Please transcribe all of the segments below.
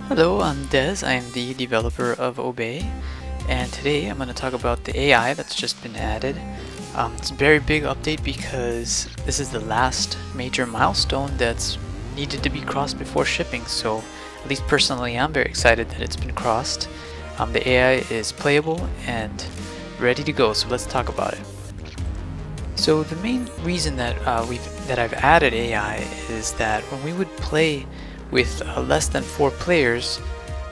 Hello, I'm Des. I am the developer of Obey, and today I'm going to talk about the AI that's just been added. It's a very big update because this is the last major milestone that's needed to be crossed before shipping, so at least personally I'm very excited that it's been crossed. The AI is playable and ready to go, so let's talk about it. So the main reason that I've added AI is that when we would play with less than 4 players,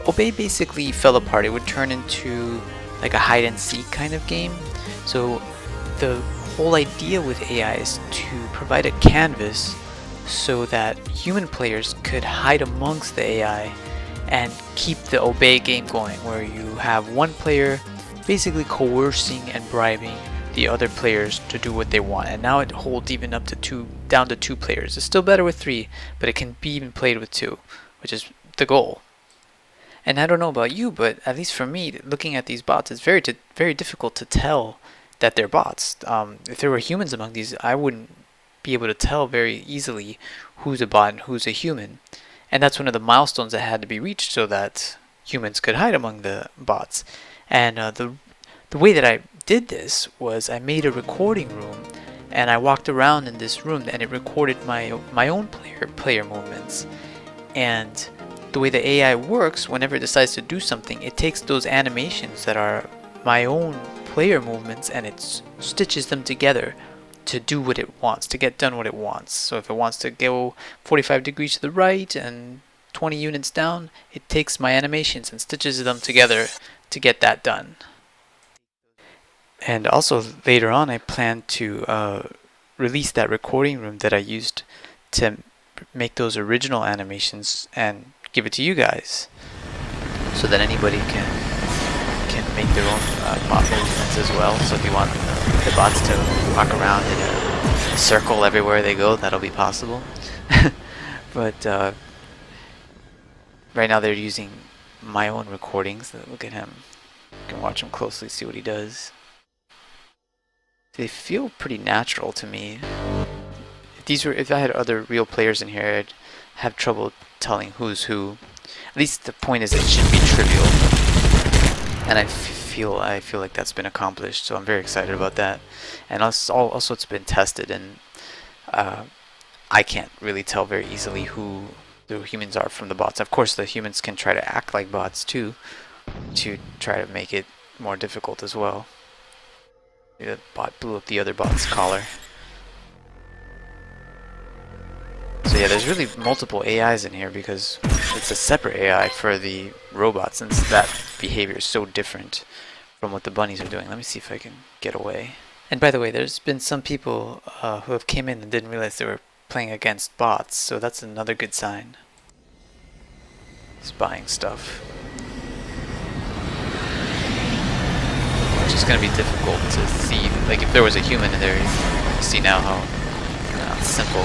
Obey basically fell apart. It would turn into like a hide and seek kind of game. So the whole idea with AI is to provide a canvas so that human players could hide amongst the AI and keep the Obey game going, where you have one player basically coercing and bribing the other players to do what they want. And now it holds even up to down to 2 players. It's still better with 3, but it can be even played with 2, which is the goal. And I don't know about you, but at least for me, looking at these bots, it's very difficult to tell that they're bots. If there were humans among these, I wouldn't be able to tell very easily who's a bot and who's a human. And that's one of the milestones that had to be reached so that humans could hide among the bots. And the way that I did this was I made a recording room, and I walked around in this room, and it recorded my own player movements. And the way the AI works, whenever it decides to do something, it takes those animations that are my own player movements and it stitches them together to do what it wants, to get done what it wants. So if it wants to go 45 degrees to the right and 20 units down, it takes my animations and stitches them together to get that done. And also later on, I plan to release that recording room that I used to make those original animations and give it to you guys, so that anybody can make their own bot movements as well. So if you want the bots to walk around in a circle everywhere they go, that'll be possible. But right now they're using my own recordings. Look at him. You can watch him closely, see what he does. They feel pretty natural to me. If I had other real players in here, I'd have trouble telling who's who. At least the point is it should be trivial, and I feel like that's been accomplished. So I'm very excited about that. And also it's been tested, and I can't really tell very easily who the humans are from the bots. Of course, the humans can try to act like bots too, to try to make it more difficult as well. The bot blew up the other bot's collar. So yeah, there's really multiple AIs in here because it's a separate AI for the robots, since that behavior is so different from what the bunnies are doing. Let me see if I can get away. And by the way, there's been some people who have came in and didn't realize they were playing against bots, so that's another good sign. He's buying stuff. Which is going to be difficult to see. Like if there was a human in there, you see now how simple.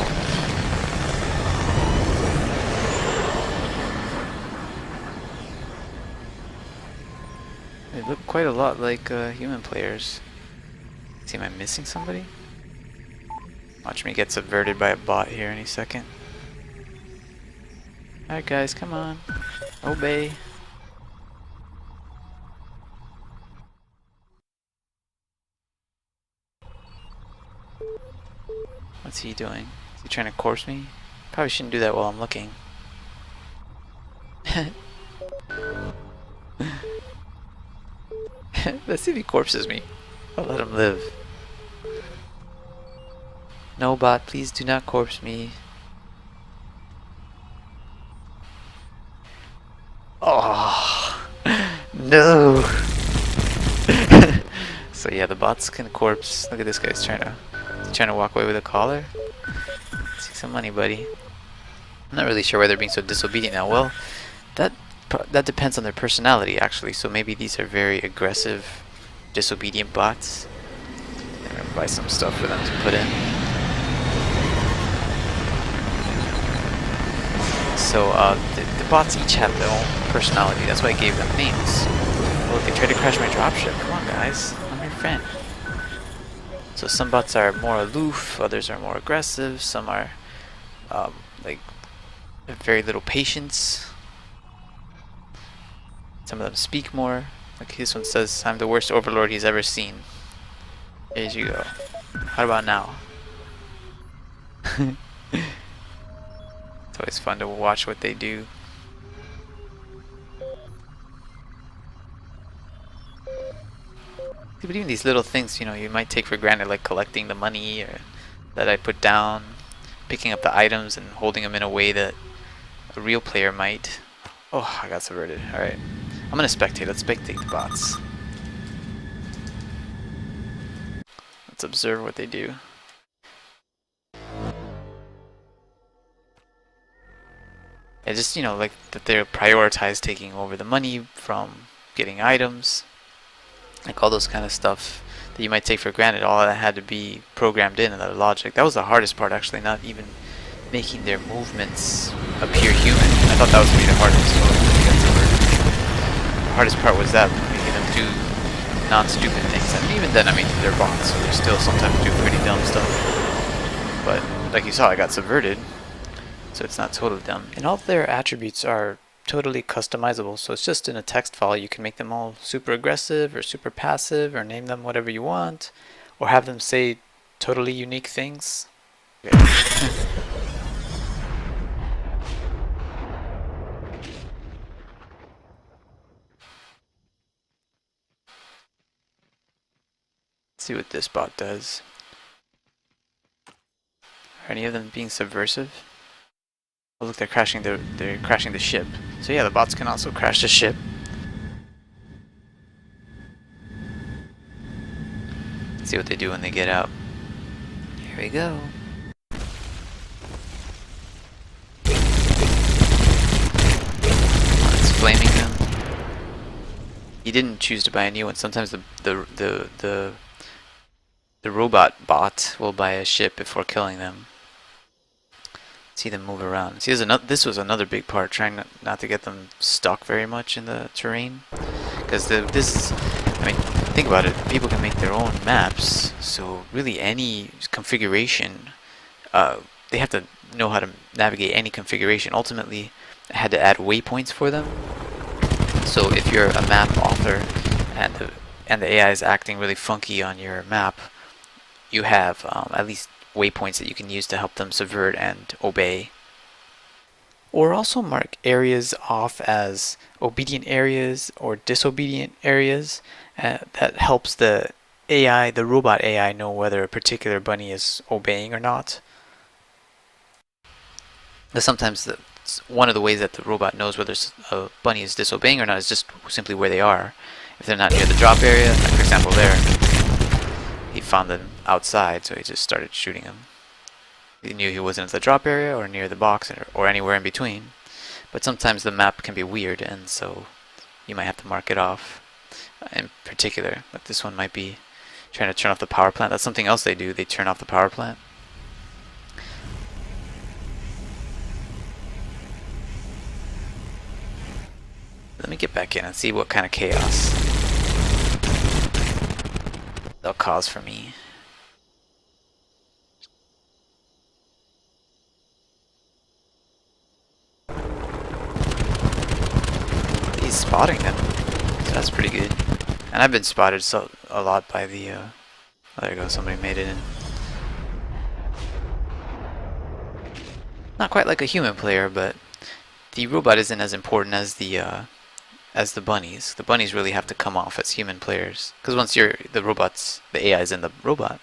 They look quite a lot like human players. See, am I missing somebody? Watch me get subverted by a bot here any second. Alright guys, come on. Obey. What's he doing? Is he trying to corpse me? Probably shouldn't do that while I'm looking. Let's see if he corpses me. I'll let him live. No bot, please do not corpse me. Oh no. So yeah, the bots can corpse. Look at this guy's trying to walk away with a collar. See some money, buddy. I'm not really sure why they're being so disobedient now. Well, that depends on their personality actually. So maybe these are very aggressive, disobedient bots. I'm gonna buy some stuff for them to put in. So the bots each have their own personality. That's why I gave them names. Look, they tried to crash my dropship. Come on, guys. I'm your friend. So some bots are more aloof, others are more aggressive, some are like very little patience. Some of them speak more. Like this one says, I'm the worst overlord he's ever seen. Here you go. How about now? It's always fun to watch what they do. But even these little things, you know, you might take for granted, like collecting the money or that I put down, picking up the items and holding them in a way that a real player might. Oh, I got subverted. Alright. I'm gonna spectate. Let's spectate the bots. Let's observe what they do. Yeah, just, you know, like that they're prioritized taking over the money from getting items. Like all those kind of stuff that you might take for granted. All that had to be programmed in that logic. That was the hardest part, actually, not even making their movements appear human. I thought that was going to be the hardest. The hardest part was that, making them do non-stupid things. And even then, I mean, they're bots, so they still sometimes do pretty dumb stuff. But like you saw, I got subverted, so it's not totally dumb. And all their attributes are totally customizable, so it's just in a text file. You can make them all super aggressive or super passive, or name them whatever you want, or have them say totally unique things. Okay. Let's see what this bot does. Are any of them being subversive? Oh look, they're crashing the ship. So yeah, the bots can also crash the ship. Let's see what they do when they get out. Here we go. It's flaming them. He didn't choose to buy a new one. Sometimes the robot bot will buy a ship before killing them. See them move around. See, this was another big part, trying not to get them stuck very much in the terrain. Because I mean, think about it, people can make their own maps, so really any configuration, they have to know how to navigate any configuration. Ultimately, I had to add waypoints for them. So if you're a map author and the AI is acting really funky on your map, you have at least waypoints that you can use to help them subvert and obey. Or also mark areas off as obedient areas or disobedient areas. That helps the AI, the robot AI, know whether a particular bunny is obeying or not. Because sometimes one of the ways that the robot knows whether a bunny is disobeying or not is just simply where they are. If they're not near the drop area, like for example there, he found them outside, so he just started shooting them. He knew he wasn't at the drop area or near the box or anywhere in between. But sometimes the map can be weird, and so you might have to mark it off. In particular, like this one might be trying to turn off the power plant. That's something else they do. They turn off the power plant. Let me get back in and see what kind of chaos they'll cause for me. He's spotting them, so that's pretty good. And I've been spotted a lot by the, oh, there you go, somebody made it in. Not quite like a human player, but the robot isn't as important as the bunnies. The bunnies really have to come off as human players, because once the AI is in the robot,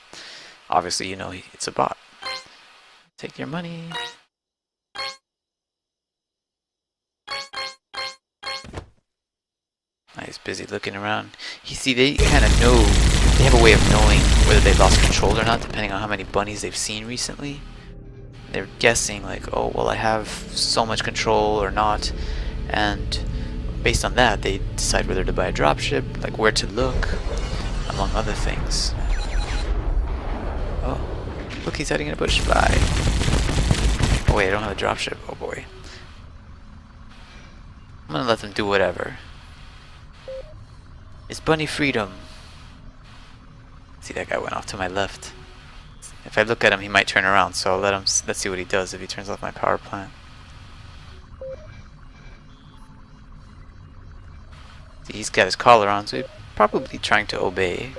obviously you know it's a bot. Take your money. He's busy looking around. You see, they kind of know, they have a way of knowing whether they've lost control or not, depending on how many bunnies they've seen recently. They're guessing like, oh, well, I have so much control or not, and based on that, they decide whether to buy a dropship, like where to look, among other things. Oh, look, he's hiding in a bush. Bye. Oh wait, I don't have a dropship. Oh boy. I'm gonna let them do whatever. It's bunny freedom. See, that guy went off to my left. If I look at him, he might turn around, so I'll let him. Let's see what he does if he turns off my power plant. He's got his collar on, so he's probably trying to obey.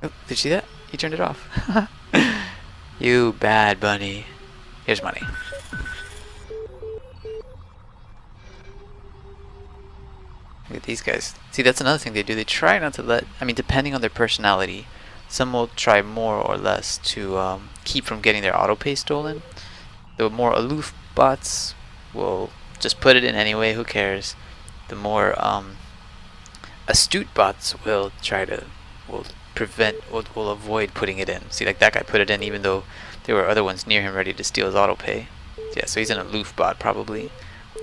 Oh, did you see that? He turned it off. You bad bunny. Here's money. Look at these guys. See, that's another thing they do. They try not to let, I mean, depending on their personality, some will try more or less to keep from getting their auto pay stolen. The more aloof bots will just put it in anyway, who cares. The more astute bots will try to, will avoid putting it in. See, like that guy put it in even though there were other ones near him ready to steal his auto pay. Yeah, so he's an aloof bot probably.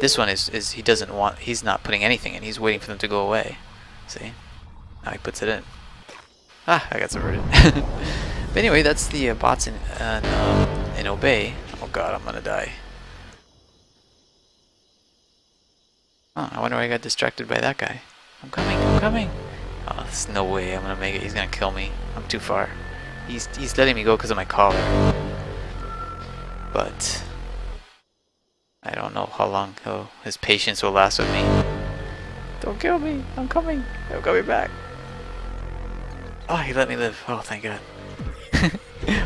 This one is he doesn't want, he's not putting anything in, he's waiting for them to go away. See? Now he puts it in. Ah, I got subverted. But anyway, that's the bots in Obey. Oh god, I'm gonna die. Oh, I wonder why I got distracted by that guy. I'm coming, I'm coming. Oh, there's no way I'm gonna make it. He's gonna kill me. I'm too far. He's letting me go because of my collar. But I don't know how long his patience will last with me. Don't kill me. I'm coming. Don't get me back. Oh, he let me live. Oh, thank God.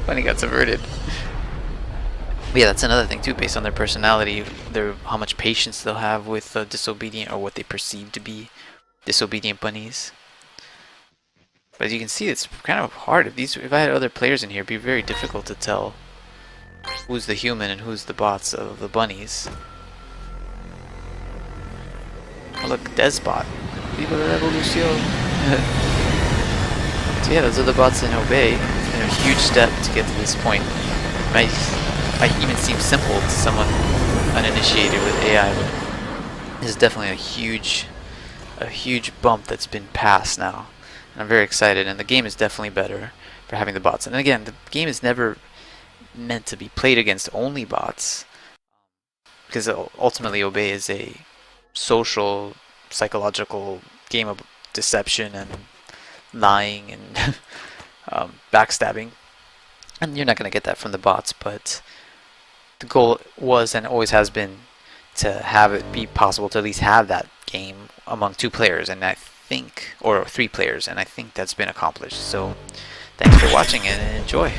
When he got subverted. But yeah, that's another thing too, based on their personality, how much patience they'll have with disobedient, or what they perceive to be disobedient bunnies. But as you can see, it's kind of hard. If I had other players in here, it'd be very difficult to tell who's the human and who's the bots of the bunnies. Oh look, Desbot. Viva la revolution. So yeah, those are the bots in Obey. It's been a huge step to get to this point. Might even seem simple to someone uninitiated with AI, but this is definitely a huge bump that's been passed now. And I'm very excited, and the game is definitely better for having the bots. And again, the game is never meant to be played against only bots, because ultimately Obey is a social, psychological game of deception and lying and backstabbing, and you're not going to get that from the bots. But the goal was and always has been to have it be possible to at least have that game among 2 players, and I think, or 3 players, and I think that's been accomplished. So thanks for watching and enjoy.